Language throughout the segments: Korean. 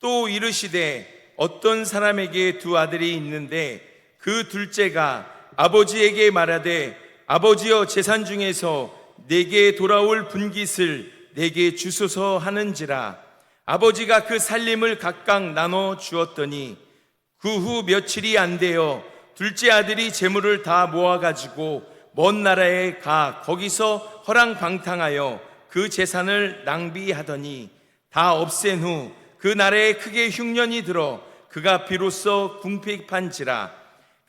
또 이르시되 어떤 사람에게 두 아들이 있는데 그 둘째가 아버지에게 말하되 아버지여 재산 중에서 내게 돌아올 분깃을 내게 주소서 하는지라. 아버지가 그 살림을 각각 나눠 주었더니 그 후 며칠이 안 되어 둘째 아들이 재물을 다 모아가지고 먼 나라에 가 거기서 허랑방탕하여 그 재산을 낭비하더니 다 없앤 후 그 나라에 크게 흉년이 들어 그가 비로소 궁핍한지라.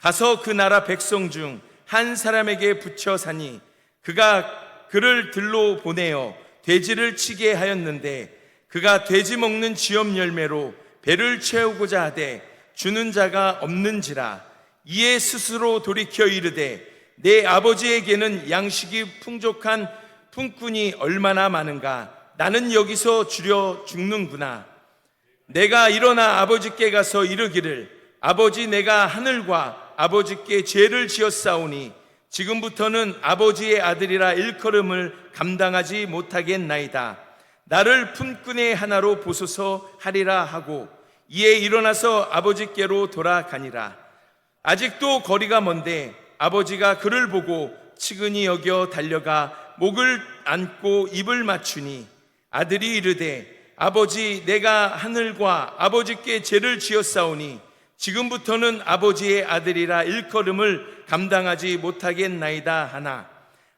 가서 그 나라 백성 중 한 사람에게 붙여 사니 그가 그를 들로 보내어 돼지를 치게 하였는데 그가 돼지 먹는 지엄 열매로 배를 채우고자 하되 주는 자가 없는지라. 이에 스스로 돌이켜 이르되 내 아버지에게는 양식이 풍족한 품꾼이 얼마나 많은가. 나는 여기서 주려 죽는구나. 내가 일어나 아버지께 가서 이르기를 아버지 내가 하늘과 아버지께 죄를 지었사오니 지금부터는 아버지의 아들이라 일컬음을 감당하지 못하겠나이다. 나를 품꾼의 하나로 보소서 하리라 하고 이에 일어나서 아버지께로 돌아가니라. 아직도 거리가 먼데 아버지가 그를 보고 측은히 여겨 달려가 목을 안고 입을 맞추니 아들이 이르되 아버지 내가 하늘과 아버지께 죄를 지었사오니 지금부터는 아버지의 아들이라 일컬음을 감당하지 못하겠나이다 하나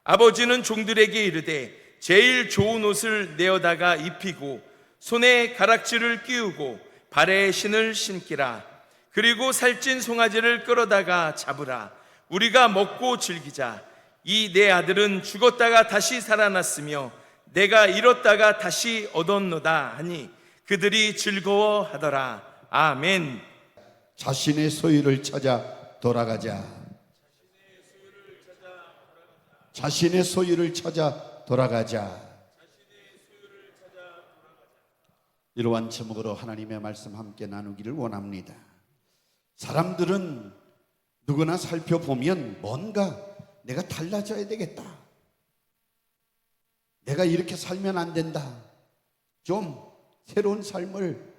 아버지는 종들에게 이르되 제일 좋은 옷을 내어다가 입히고 손에 가락지를 끼우고 발에 신을 신기라. 그리고 살찐 송아지를 끌어다가 잡으라. 우리가 먹고 즐기자. 이 내 아들은 죽었다가 다시 살아났으며 내가 잃었다가 다시 얻었노다 하니 그들이 즐거워하더라. 아멘. 자신의 소유를 찾아 돌아가자. 자신의 소유를 찾아 돌아가자. 이러한 제목으로 하나님의 말씀 함께 나누기를 원합니다. 사람들은 누구나 살펴보면 뭔가 내가 달라져야 되겠다. 내가 이렇게 살면 안 된다. 좀 새로운 삶을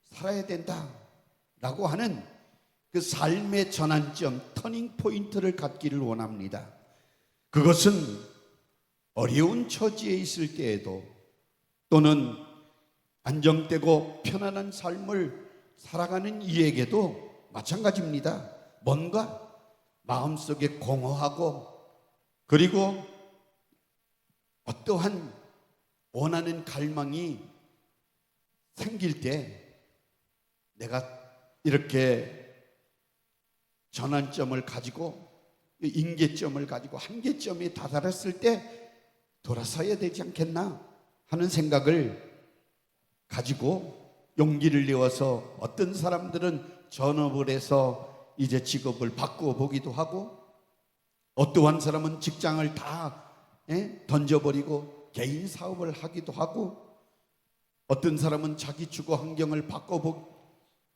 살아야 된다. 라고 하는 그 삶의 전환점, 터닝 포인트를 갖기를 원합니다. 그것은 어려운 처지에 있을 때에도 또는 안정되고 편안한 삶을 살아가는 이에게도 마찬가지입니다. 뭔가 마음속에 공허하고 그리고 어떠한 원하는 갈망이 생길 때 내가 이렇게 전환점을 가지고 임계점을 가지고 한계점에 다다랐을 때 돌아서야 되지 않겠나 하는 생각을 가지고 용기를 내어서 어떤 사람들은 전업을 해서 이제 직업을 바꾸어 보기도 하고 어떠한 사람은 직장을 다 던져버리고 개인 사업을 하기도 하고 어떤 사람은 자기 주거 환경을 바꿔보고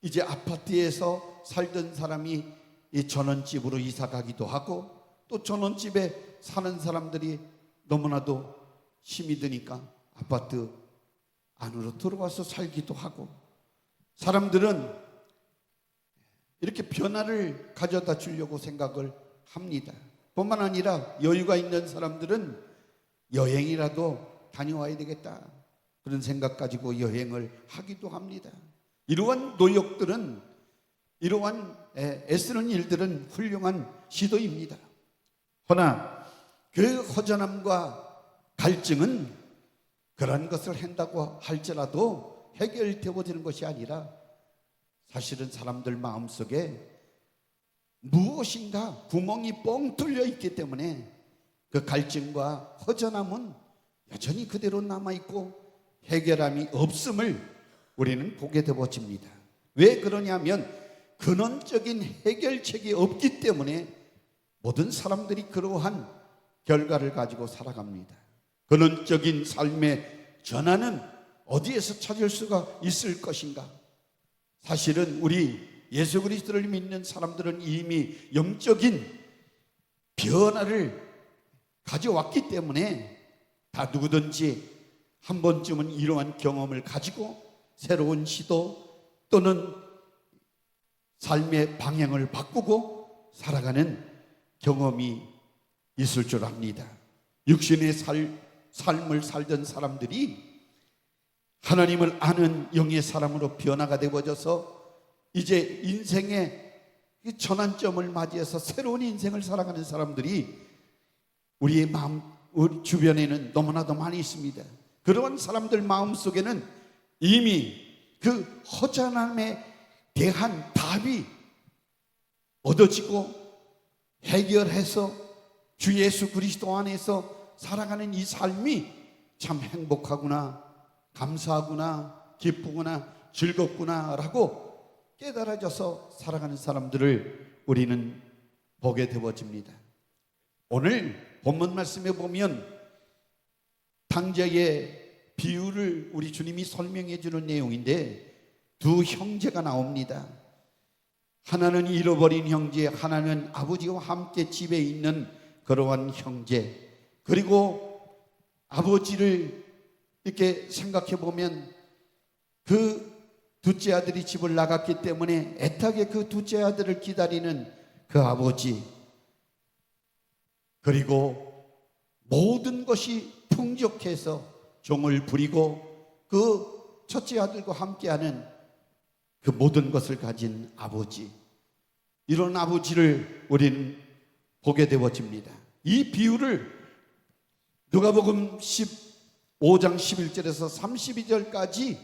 이제 아파트에서 살던 사람이 이 전원집으로 이사 가기도 하고 또 전원집에 사는 사람들이 너무나도 힘이 드니까 아파트 안으로 들어와서 살기도 하고 사람들은 이렇게 변화를 가져다 주려고 생각을 합니다. 뿐만 아니라 여유가 있는 사람들은 여행이라도 다녀와야 되겠다 그런 생각 가지고 여행을 하기도 합니다. 이러한 노력들은 이러한 애쓰는 일들은 훌륭한 시도입니다. 허나 그 허전함과 갈증은 그런 것을 한다고 할지라도 해결되어지는 것이 아니라 사실은 사람들 마음속에 무엇인가 구멍이 뻥 뚫려 있기 때문에 그 갈증과 허전함은 여전히 그대로 남아있고 해결함이 없음을 우리는 보게 되어집니다. 왜 그러냐면 근원적인 해결책이 없기 때문에 모든 사람들이 그러한 결과를 가지고 살아갑니다. 근원적인 삶의 전환은 어디에서 찾을 수가 있을 것인가? 사실은 우리 예수 그리스도를 믿는 사람들은 이미 영적인 변화를 가져왔기 때문에 다 누구든지 한 번쯤은 이러한 경험을 가지고 새로운 시도, 또는 삶의 방향을 바꾸고 살아가는 경험이 있을 줄 압니다. 육신의 삶을 살던 사람들이 하나님을 아는 영의 사람으로 변화가 되어져서 이제 인생의 전환점을 맞이해서 새로운 인생을 살아가는 사람들이 우리 주변에는 너무나도 많이 있습니다. 그러한 사람들 마음속에는 이미 그 허전함에 대한 답이 얻어지고 해결해서 주 예수 그리스도 안에서 살아가는 이 삶이 참 행복하구나, 감사하구나, 기쁘구나, 즐겁구나 라고 깨달아져서 살아가는 사람들을 우리는 보게 되어집니다. 오늘 본문 말씀에 보면 탕자의 비유를 우리 주님이 설명해 주는 내용인데 두 형제가 나옵니다. 하나는 잃어버린 형제, 하나는 아버지와 함께 집에 있는 그러한 형제. 그리고 아버지를 이렇게 생각해 보면 그 둘째 아들이 집을 나갔기 때문에 애타게 그 둘째 아들을 기다리는 그 아버지, 그리고 모든 것이 풍족해서 종을 부리고 그 첫째 아들과 함께하는 그 모든 것을 가진 아버지, 이런 아버지를 우리는 보게 되어집니다. 이 비유를 누가복음 15장 11절에서 32절까지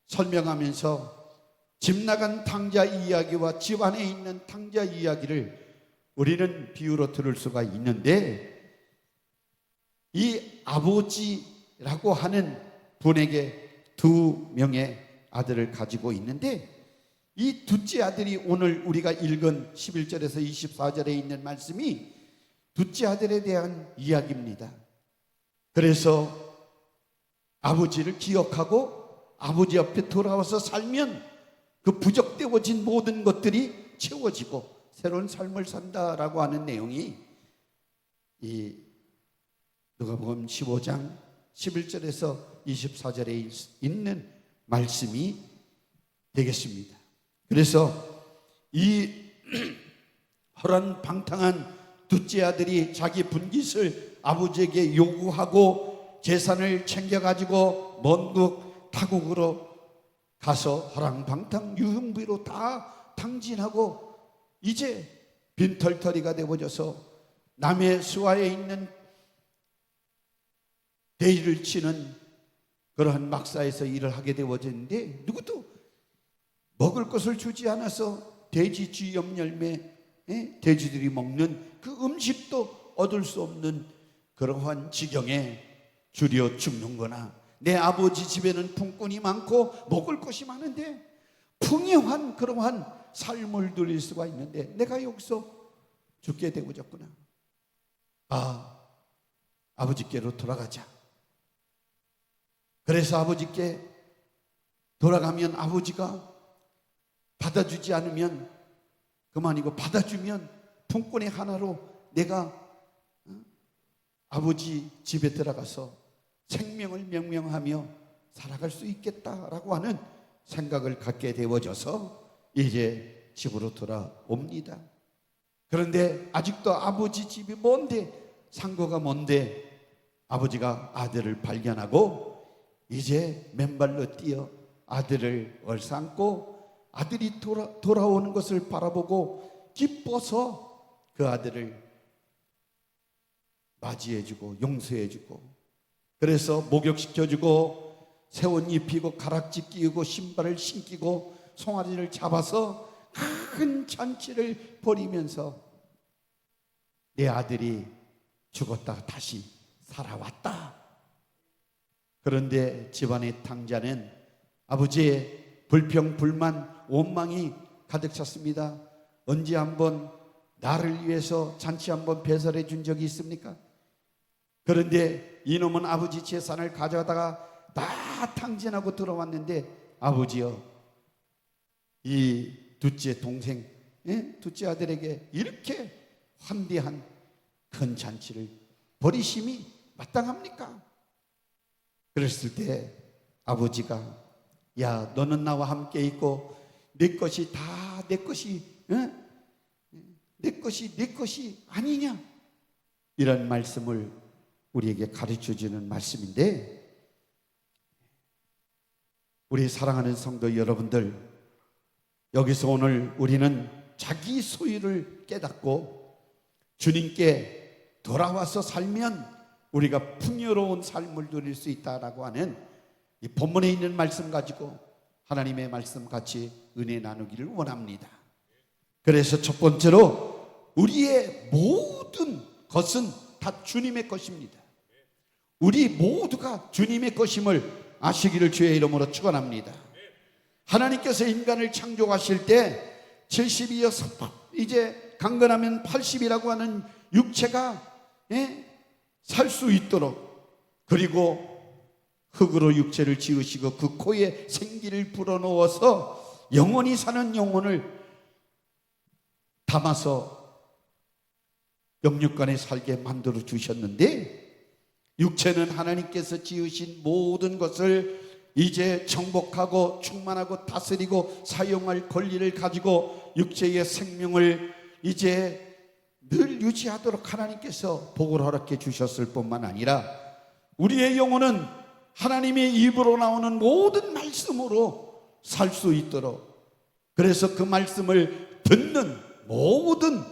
설명하면서 집 나간 탕자 이야기와 집 안에 있는 탕자 이야기를 우리는 비유로 들을 수가 있는데, 이 아버지라고 하는 분에게 두 명의 아들을 가지고 있는데, 이 둘째 아들이 오늘 우리가 읽은 11절에서 24절에 있는 말씀이 둘째 아들에 대한 이야기입니다. 그래서 아버지를 기억하고 아버지 옆에 돌아와서 살면 그 부족되어진 모든 것들이 채워지고 새로운 삶을 산다라고 하는 내용이 이 누가복음 15장 11절에서 24절에 있는 말씀이 되겠습니다. 그래서 이 허란방탕한 둘째 아들이 자기 분깃을 아버지에게 요구하고 재산을 챙겨가지고 먼 타국으로 가서 허랑방탕 유흥비로 다 탕진하고 이제 빈털터리가 되어져서 남의 수하에 있는 대일을 치는 그러한 막사에서 일을 하게 되어졌는데, 누구도 먹을 것을 주지 않아서 돼지 쥐염 열매, 돼지들이 먹는 그 음식도 얻을 수 없는 그러한 지경에 줄여 죽는 거나, 내 아버지 집에는 품꾼이 많고 먹을 것이 많은데 풍요한 그러한 삶을 누릴 수가 있는데 내가 여기서 죽게 되어졌구나. 아버지께로 돌아가자. 그래서 아버지께 돌아가면 아버지가 받아주지 않으면 그만이고, 받아주면 품꾼의 하나로 내가 아버지 집에 들어가서 생명을 명명하며 살아갈 수 있겠다라고 하는 생각을 갖게 되어져서 이제 집으로 돌아옵니다. 그런데 아직도 아버지 집이 먼데, 상고가 먼데, 아버지가 아들을 발견하고 이제 맨발로 뛰어 아들을 얼싸안고 아들이 돌아오는 것을 바라보고 기뻐서 그 아들을 맞이해주고 용서해주고, 그래서 목욕시켜주고 새옷 입히고 가락지 끼우고 신발을 신기고 송아지를 잡아서 큰 잔치를 벌이면서 내 아들이 죽었다가 다시 살아왔다. 그런데 집안의 탕자는 아버지의 불평, 불만, 원망이 가득 찼습니다. 언제 한번 나를 위해서 잔치 한번 배설해 준 적이 있습니까? 그런데 이놈은 아버지 재산을 가져다가 다 탕진하고 들어왔는데, 아버지여, 이 둘째 동생, 둘째 아들에게 이렇게 환대한 큰 잔치를 버리심이 마땅합니까? 그랬을 때 아버지가 야, 너는 나와 함께 있고 내 것이 다 내 것이, 내 것이 아니냐, 이런 말씀을 우리에게 가르쳐 주는 말씀인데, 우리 사랑하는 성도 여러분들, 여기서 오늘 우리는 자기 소유를 깨닫고 주님께 돌아와서 살면 우리가 풍요로운 삶을 누릴 수 있다라고 하는 이 본문에 있는 말씀 가지고 하나님의 말씀 같이 은혜 나누기를 원합니다. 그래서 첫 번째로 우리의 모든 것은 다 주님의 것입니다. 우리 모두가 주님의 것임을 아시기를 주의 이름으로 축원합니다. 하나님께서 인간을 창조하실 때 70이어서 이제 강건하면 80이라고 하는 육체가 살 수 있도록, 그리고 흙으로 육체를 지으시고 그 코에 생기를 불어넣어서 영원히 사는 영혼을 담아서 영육간에 살게 만들어 주셨는데, 육체는 하나님께서 지으신 모든 것을 이제 정복하고 충만하고 다스리고 사용할 권리를 가지고 육체의 생명을 이제 늘 유지하도록 하나님께서 복을 허락해 주셨을 뿐만 아니라 우리의 영혼은 하나님의 입으로 나오는 모든 말씀으로 살 수 있도록, 그래서 그 말씀을 듣는 모든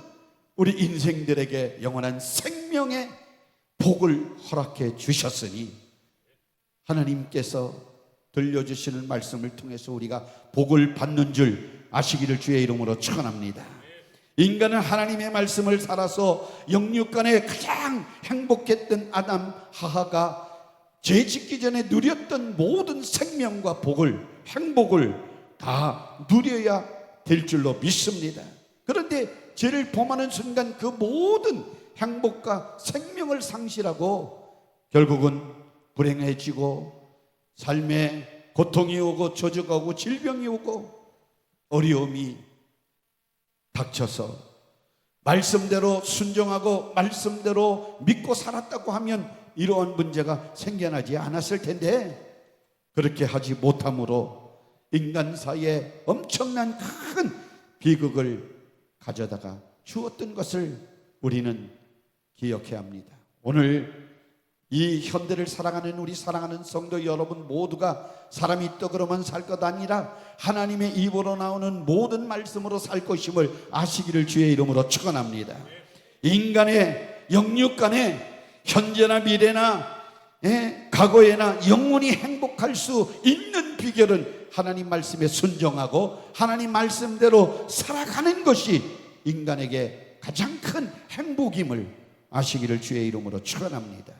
우리 인생들에게 영원한 생명의 복을 허락해 주셨으니, 하나님께서 들려주시는 말씀을 통해서 우리가 복을 받는 줄 아시기를 주의 이름으로 축원합니다. 인간은 하나님의 말씀을 살아서 영육간에 가장 행복했던 아담 하하가 죄 짓기 전에 누렸던 모든 생명과 복을, 행복을 다 누려야 될 줄로 믿습니다. 그런데 죄를 범하는 순간 그 모든 행복과 생명을 상실하고 결국은 불행해지고 삶에 고통이 오고 저주가 오고 질병이 오고 어려움이 닥쳐서 말씀대로 순종하고 말씀대로 믿고 살았다고 하면 이러한 문제가 생겨나지 않았을 텐데, 그렇게 하지 못함으로 인간 사이에 엄청난 큰 비극을 가져다가 주었던 것을 우리는 기억해야 합니다. 오늘 이 현대를 살아가는 우리 사랑하는 성도 여러분 모두가 사람이 떡으로만 살 것 아니라 하나님의 입으로 나오는 모든 말씀으로 살 것임을 아시기를 주의 이름으로 축원합니다. 인간의 영육간에 현재나 미래나 과거에나 영원히 행복할 수 있는 비결은 하나님 말씀에 순종하고 하나님 말씀대로 살아가는 것이 인간에게 가장 큰 행복임을 아시기를 주의 이름으로 축원합니다.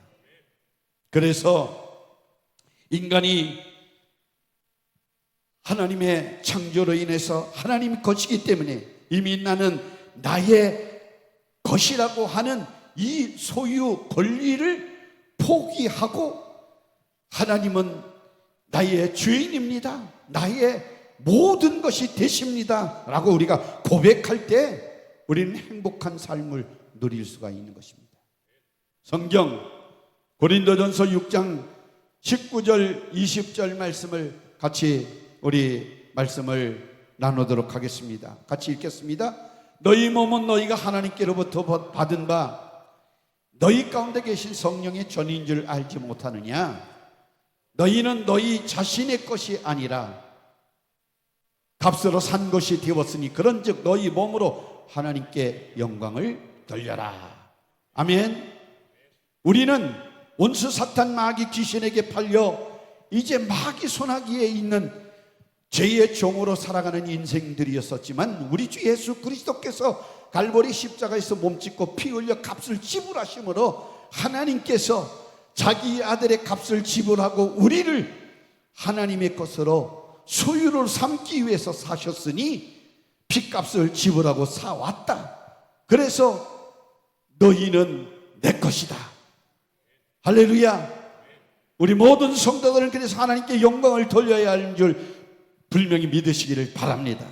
그래서 인간이 하나님의 창조로 인해서 하나님 것이기 때문에 이미 나는 나의 것이라고 하는 이 소유 권리를 포기하고 하나님은 나의 주인입니다, 나의 모든 것이 되십니다 라고 우리가 고백할 때 우리는 행복한 삶을 누릴 수가 있는 것입니다. 성경 고린도전서 6장 19절 20절 말씀을 같이 우리 말씀을 나누도록 하겠습니다. 같이 읽겠습니다. 너희 몸은 너희가 하나님께로부터 받은 바 너희 가운데 계신 성령의 전인 줄 알지 못하느냐? 너희는 너희 자신의 것이 아니라 값으로 산 것이 되었으니 그런즉 너희 몸으로 하나님께 영광을 돌려라. 아멘. 우리는 원수 사탄 마귀 귀신에게 팔려 이제 마귀 손아귀에 있는 죄의 종으로 살아가는 인생들이었었지만 우리 주 예수 그리스도께서 갈보리 십자가에서 몸짓고 피 흘려 값을 지불하심으로 하나님께서 자기 아들의 값을 지불하고 우리를 하나님의 것으로 소유를 삼기 위해서 사셨으니 피값을 지불하고 사왔다. 그래서 너희는 내 것이다. 할렐루야. 우리 모든 성도들은 그래서 하나님께 영광을 돌려야 하는 줄 분명히 믿으시기를 바랍니다.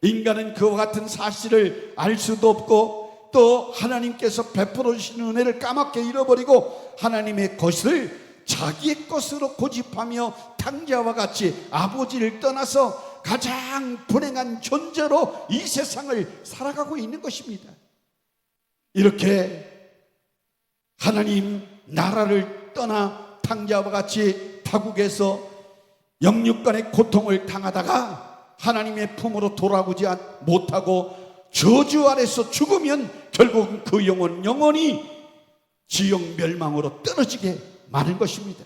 인간은 그와 같은 사실을 알 수도 없고 또 하나님께서 베풀어 주신 은혜를 까맣게 잃어버리고 하나님의 것을 자기의 것으로 고집하며 탕자와 같이 아버지를 떠나서 가장 불행한 존재로 이 세상을 살아가고 있는 것입니다. 이렇게 하나님 나라를 떠나 탕자와 같이 타국에서 영육간의 고통을 당하다가 하나님의 품으로 돌아오지 못하고 저주 아래서 죽으면 결국 그 영혼은 영원히 지옥 멸망으로 떨어지게 마는 것입니다.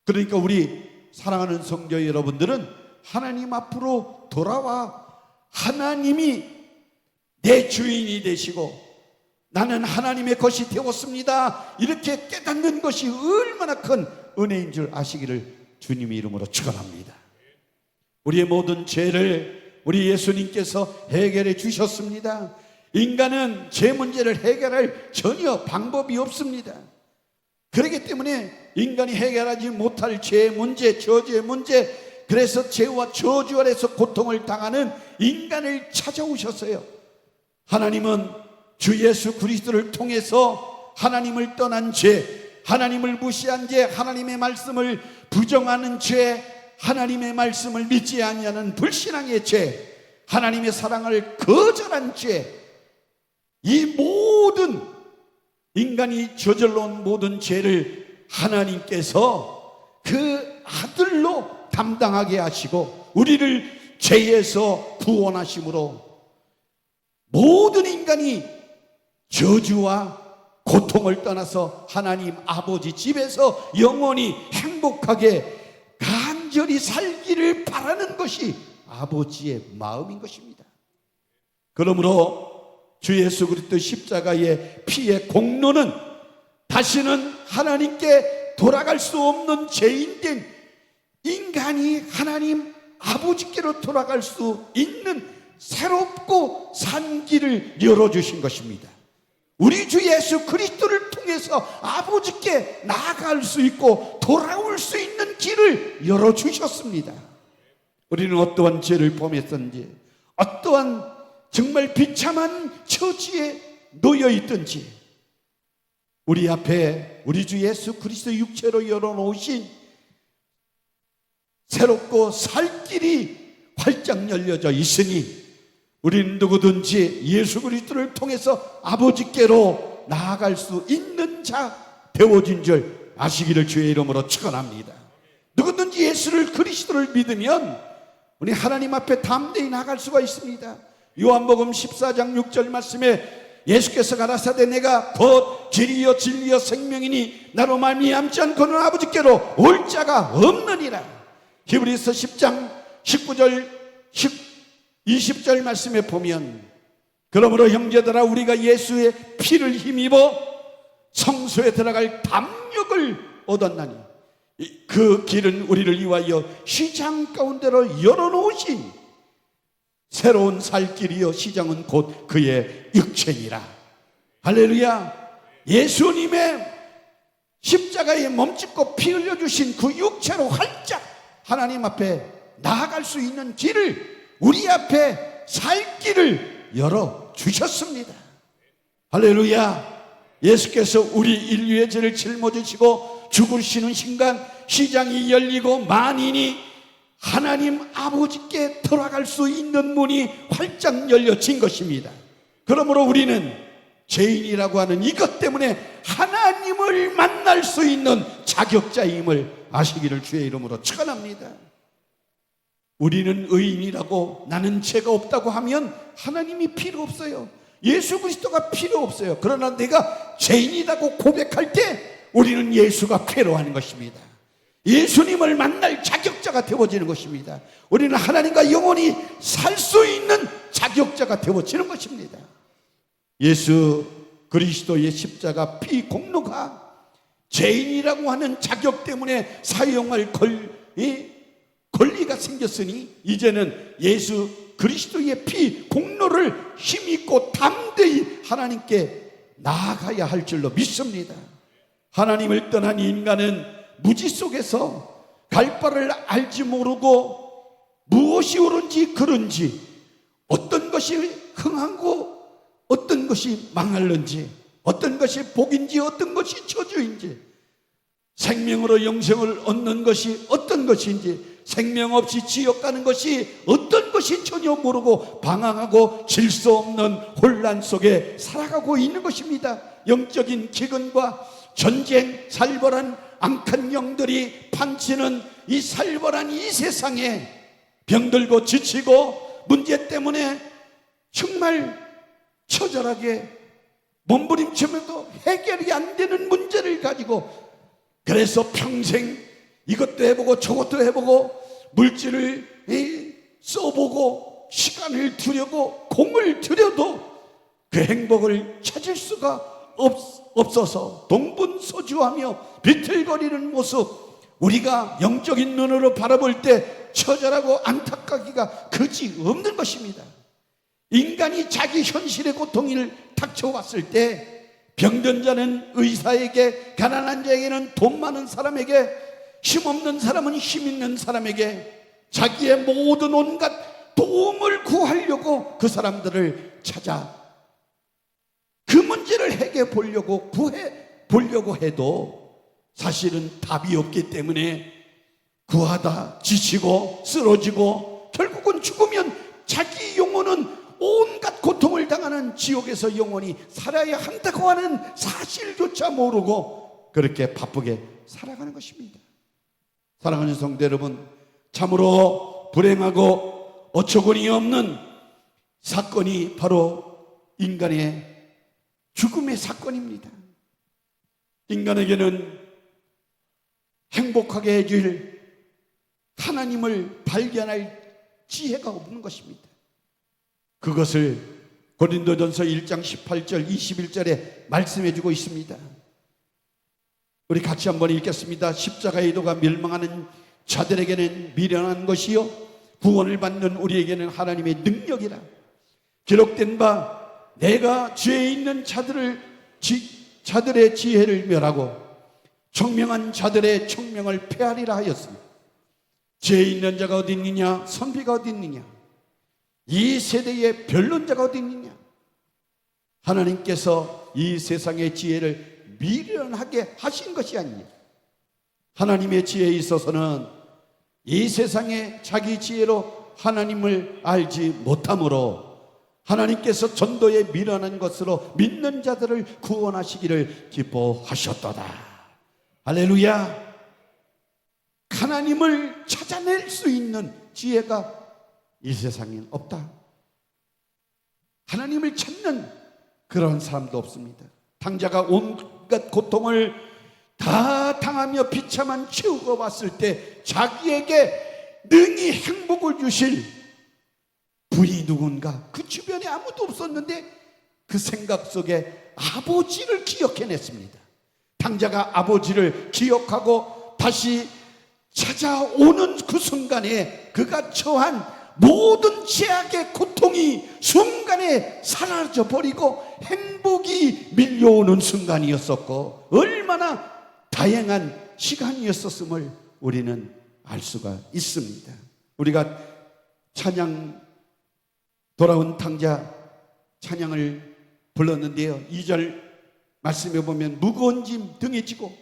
그러니까 우리 사랑하는 성도 여러분들은 하나님 앞으로 돌아와 하나님이 내 주인이 되시고 나는 하나님의 것이 되었습니다, 이렇게 깨닫는 것이 얼마나 큰 은혜인 줄 아시기를 주님의 이름으로 축원합니다. 우리의 모든 죄를 우리 예수님께서 해결해 주셨습니다. 인간은 죄 문제를 해결할 전혀 방법이 없습니다. 그렇기 때문에 인간이 해결하지 못할 죄 문제, 저주의 문제, 그래서 죄와 저주 아래서 고통을 당하는 인간을 찾아오셨어요. 하나님은 주 예수 그리스도를 통해서 하나님을 떠난 죄, 하나님을 무시한 죄, 하나님의 말씀을 부정하는 죄, 하나님의 말씀을 믿지 아니하는 불신앙의 죄, 하나님의 사랑을 거절한 죄, 이 모든 인간이 저질러온 모든 죄를 하나님께서 그 아들로 담당하게 하시고 우리를 죄에서 구원하심으로 모든 인간이 저주와 고통을 떠나서 하나님 아버지 집에서 영원히 행복하게 간절히 살기를 바라는 것이 아버지의 마음인 것입니다. 그러므로 주 예수 그리스도 십자가의 피의 공로는 다시는 하나님께 돌아갈 수 없는 죄인된 인간이 하나님 아버지께로 돌아갈 수 있는 새롭고 산 길을 열어주신 것입니다. 우리 주 예수 그리스도를 통해서 아버지께 나아갈 수 있고 돌아올 수 있는 길을 열어주셨습니다. 우리는 어떠한 죄를 범했든지 어떠한 정말 비참한 처지에 놓여 있든지 우리 앞에 우리 주 예수 그리스도 육체로 열어놓으신 새롭고 살 길이 활짝 열려져 있으니 우리는 누구든지 예수 그리스도를 통해서 아버지께로 나아갈 수 있는 자 되어진 줄 아시기를 주의 이름으로 축원합니다. 누구든지 예수를 그리스도를 믿으면 우리 하나님 앞에 담대히 나아갈 수가 있습니다. 요한복음 14장 6절 말씀에 예수께서 가라사대 내가 곧 길이요 진리요 생명이니 나로 말미암지 않고는 아버지께로 올 자가 없느니라. 히브리서 10장 19절 20절 말씀에 보면 그러므로 형제들아 우리가 예수의 피를 힘입어 성소에 들어갈 담력을 얻었나니 그 길은 우리를 위하여 시장 가운데로 열어놓으신 새로운 살 길이요 시장은 곧 그의 육체니라. 할렐루야. 예수님의 십자가에 몸짓고 피 흘려주신 그 육체로 활짝 하나님 앞에 나아갈 수 있는 길을 우리 앞에 살 길을 열어주셨습니다. 할렐루야. 예수께서 우리 인류의 죄를 짊어지시고 죽으시는 순간 시장이 열리고 만인이 하나님 아버지께 돌아갈 수 있는 문이 활짝 열려진 것입니다. 그러므로 우리는 죄인이라고 하는 이것 때문에 하나님을 만날 수 있는 자격자임을 아시기를 주의 이름으로 축원합니다. 우리는 의인이라고 나는 죄가 없다고 하면 하나님이 필요 없어요. 예수 그리스도가 필요 없어요. 그러나 내가 죄인이라고 고백할 때 우리는 예수가 필요한 것입니다. 예수님을 만날 자격자가 되어지는 것입니다. 우리는 하나님과 영원히 살 수 있는 자격자가 되어지는 것입니다. 예수 그리스도의 십자가 피 공로가 죄인이라고 하는 자격 때문에 사용할 권리가 생겼으니 이제는 예수 그리스도의 피 공로를 힘있고 담대히 하나님께 나아가야 할 줄로 믿습니다. 하나님을 떠난 인간은 무지 속에서 갈 바를 알지 모르고 무엇이 옳은지 그른지 어떤 것이 흥하고 어떤 것이 망할는지 어떤 것이 복인지 어떤 것이 저주인지 생명으로 영생을 얻는 것이 어떤 것인지, 생명 없이 지옥 가는 것이 어떤 것이 전혀 모르고 방황하고 질서 없는 혼란 속에 살아가고 있는 것입니다. 영적인 기근과 전쟁, 살벌한 악한 영들이 판치는 이 살벌한 이 세상에 병들고 지치고 문제 때문에 정말 처절하게 몸부림치면서 해결이 안 되는 문제를 가지고, 그래서 평생 이것도 해보고 저것도 해보고 물질을 써보고 시간을 들여고 공을 들여도 그 행복을 찾을 수가 없어서 동분서주하며 비틀거리는 모습, 우리가 영적인 눈으로 바라볼 때 처절하고 안타깝기가 그지 없는 것입니다. 인간이 자기 현실의 고통을 닥쳐왔을 때 병든 자는 의사에게, 가난한 자에게는 돈 많은 사람에게, 힘없는 사람은 힘 있는 사람에게 자기의 모든 온갖 도움을 구하려고 그 사람들을 찾아 그 문제를 해결해 보려고 구해 보려고 해도 사실은 답이 없기 때문에 구하다 지치고 쓰러지고 결국은 죽으면 자기 영혼은 온갖 고통을 당하는 지옥에서 영원히 살아야 한다고 하는 사실조차 모르고 그렇게 바쁘게 살아가는 것입니다. 사랑하는 성도 여러분, 참으로 불행하고 어처구니 없는 사건이 바로 인간의 죽음의 사건입니다. 인간에게는 행복하게 해줄 하나님을 발견할 지혜가 없는 것입니다. 그것을 고린도전서 1장 18절 21절에 말씀해 주고 있습니다. 우리 같이 한번 읽겠습니다. 십자가의 도가 멸망하는 자들에게는 미련한 것이요 구원을 받는 우리에게는 하나님의 능력이라. 기록된 바 내가 죄에 있는 자들의 지혜를 멸하고 청명한 자들의 청명을 폐하리라 하였습니다. 죄에 있는 자가 어디 있느냐, 선비가 어디 있느냐, 이 세대의 변론자가 어디 있느냐. 하나님께서 이 세상의 지혜를 미련하게 하신 것이 아니냐. 하나님의 지혜에 있어서는 이 세상의 자기 지혜로 하나님을 알지 못함으로 하나님께서 전도에 미련한 것으로 믿는 자들을 구원하시기를 기뻐하셨도다. 할렐루야. 하나님을 찾아낼 수 있는 지혜가 이 세상엔 없다. 하나님을 찾는 그런 사람도 없습니다. 당자가 온갖 고통을 다 당하며 비참한 최후가 왔을 때 자기에게 능히 행복을 주실 분이 누군가, 그 주변에 아무도 없었는데 그 생각 속에 아버지를 기억해냈습니다. 당자가 아버지를 기억하고 다시 찾아오는 그 순간에 그가 처한 모든 죄악의 고통이 순간에 사라져 버리고 행복이 밀려오는 순간이었었고 얼마나 다양한 시간이었었음을 우리는 알 수가 있습니다. 우리가 찬양, 돌아온 탕자 찬양을 불렀는데요, 2절 말씀해 보면 무거운 짐 등에 지고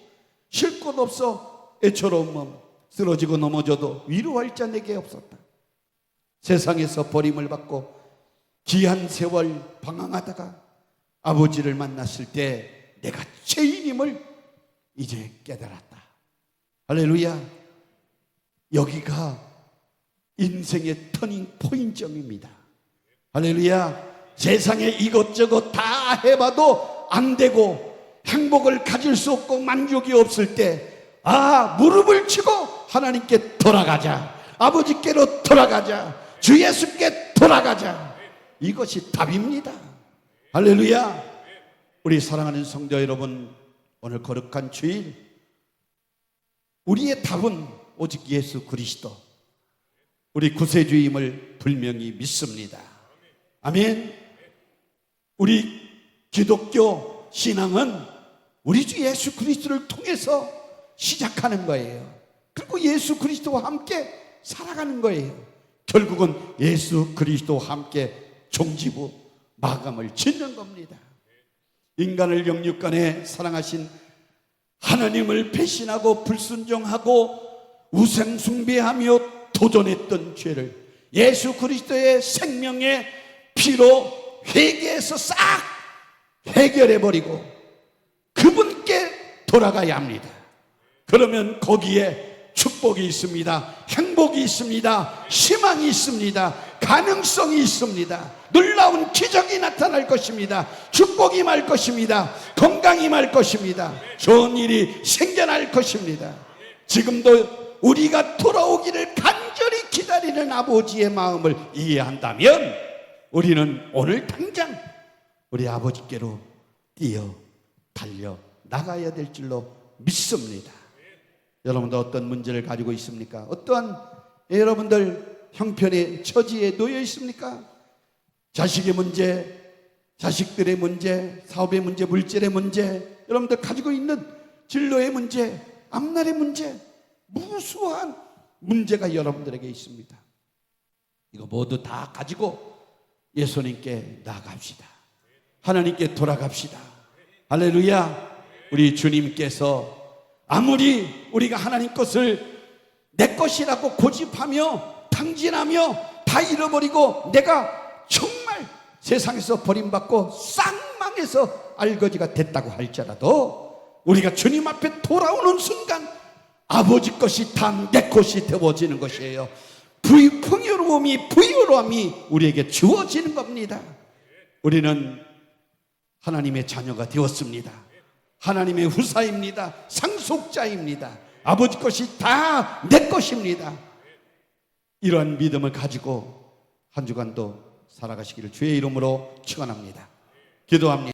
쉴 곳 없어 애처로운 몸 쓰러지고 넘어져도 위로할 자 내게 없었다. 세상에서 버림을 받고 귀한 세월 방황하다가 아버지를 만났을 때 내가 죄인임을 이제 깨달았다. 할렐루야. 여기가 인생의 터닝 포인트입니다. 할렐루야. 세상에 이것저것 다 해봐도 안 되고 행복을 가질 수 없고 만족이 없을 때 무릎을 치고 하나님께 돌아가자, 아버지께로 돌아가자, 주 예수께 돌아가자. 이것이 답입니다. 할렐루야. 우리 사랑하는 성도 여러분, 오늘 거룩한 주일 우리의 답은 오직 예수 그리스도, 우리 구세주임을 분명히 믿습니다. 아멘. 우리 기독교 신앙은 우리 주 예수 그리스도를 통해서 시작하는 거예요. 그리고 예수 그리스도와 함께 살아가는 거예요. 결국은 예수 그리스도와 함께 종지부 마감을 짓는 겁니다. 인간을 영육간에 사랑하신 하나님을 배신하고 불순종하고 우상 숭배하며 도전했던 죄를 예수 그리스도의 생명의 피로 회개해서 싹 해결해버리고 그분께 돌아가야 합니다. 그러면 거기에 축복이 있습니다. 행복이 있습니다. 희망이 있습니다. 가능성이 있습니다. 놀라운 기적이 나타날 것입니다. 축복이 임할 것입니다. 건강이 임할 것입니다. 좋은 일이 생겨날 것입니다. 지금도 우리가 돌아오기를 간절히 기다리는 아버지의 마음을 이해한다면 우리는 오늘 당장 우리 아버지께로 뛰어 달려 나가야 될 줄로 믿습니다. 여러분도 어떤 문제를 가지고 있습니까? 어떠한 여러분들 형편의 처지에 놓여 있습니까? 자식의 문제, 자식들의 문제, 사업의 문제, 물질의 문제, 여러분들 가지고 있는 진로의 문제, 앞날의 문제, 무수한 문제가 여러분들에게 있습니다. 이거 모두 다 가지고 예수님께 나아갑시다. 하나님께 돌아갑시다. 할렐루야. 우리 주님께서 아무리 우리가 하나님 것을 내 것이라고 고집하며 탕진하며 다 잃어버리고 내가 정말 세상에서 버림받고 쌍망해서 알거지가 됐다고 할지라도 우리가 주님 앞에 돌아오는 순간 아버지 것이 다 내 것이 되어지는 것이에요. 풍요로움이 부유로움이 우리에게 주어지는 겁니다. 우리는 하나님의 자녀가 되었습니다. 하나님의 후사입니다. 상속자입니다. 아버지 것이 다 내 것입니다. 이러한 믿음을 가지고 한 주간도 살아가시기를 주의 이름으로 축원합니다. 기도합니다.